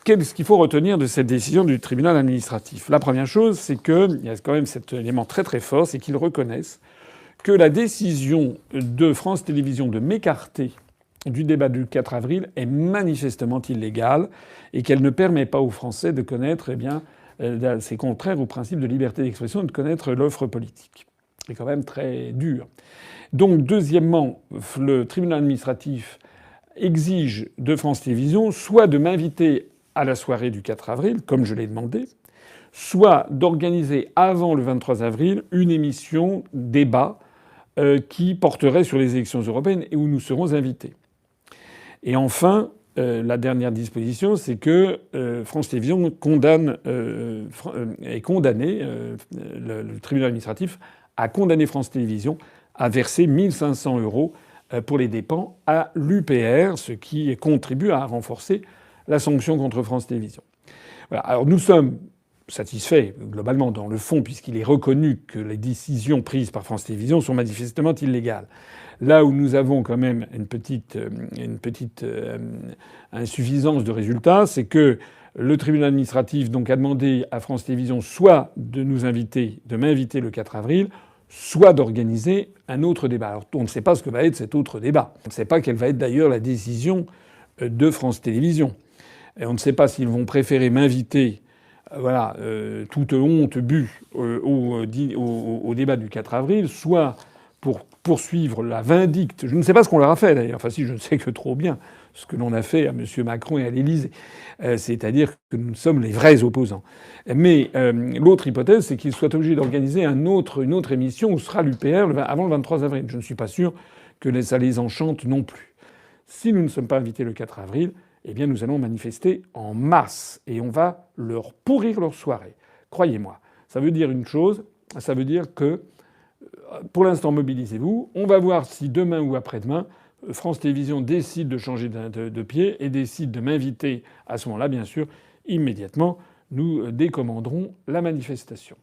Qu'est-ce qu'il faut retenir de cette décision du tribunal administratif? La première chose, c'est qu'il y a quand même cet élément très très fort, c'est qu'ils reconnaissent que la décision de France Télévisions de m'écarter du débat du 4 avril est manifestement illégale et qu'elle ne permet pas aux Français de connaître, c'est contraire au principe de liberté d'expression, de connaître l'offre politique. C'est quand même très dur. Donc, deuxièmement, le tribunal administratif exige de France Télévisions soit de m'inviter à la soirée du 4 avril, comme je l'ai demandé, soit d'organiser avant le 23 avril une émission débat qui porterait sur les élections européennes et où nous serons invités. Et enfin, la dernière disposition, c'est que France Télévisions est condamné, le tribunal administratif a condamné France Télévisions à verser 1 500 € pour les dépenses à l'UPR, ce qui contribue à renforcer la sanction contre France Télévisions. Voilà. Alors nous sommes satisfaits globalement dans le fond, puisqu'il est reconnu que les décisions prises par France Télévisions sont manifestement illégales. Là où nous avons quand même une petite insuffisance de résultats, c'est que le tribunal administratif donc a demandé à France Télévisions soit de m'inviter le 4 avril, soit d'organiser un autre débat. Alors on ne sait pas ce que va être cet autre débat. On ne sait pas quelle va être d'ailleurs la décision de France Télévisions. Et on ne sait pas s'ils vont préférer m'inviter, toute honte bue, au débat du 4 avril, soit pour poursuivre la vindicte. Je ne sais pas ce qu'on leur a fait d'ailleurs. Enfin si, je ne sais que trop bien ce que l'on a fait à M. Macron et à l'Élysée. C'est-à-dire que nous sommes les vrais opposants. Mais l'autre hypothèse, c'est qu'ils soient obligés d'organiser une autre émission où sera l'UPR avant le 23 avril. Je ne suis pas sûr que ça les enchante non plus. Si nous ne sommes pas invités le 4 avril, eh bien nous allons manifester en masse et on va leur pourrir leur soirée. Croyez-moi. Ça veut dire une chose, ça veut dire que pour l'instant mobilisez-vous. On va voir si demain ou après-demain France Télévisions décide de changer de pied et décide de m'inviter. À ce moment-là, bien sûr, immédiatement, nous décommanderons la manifestation.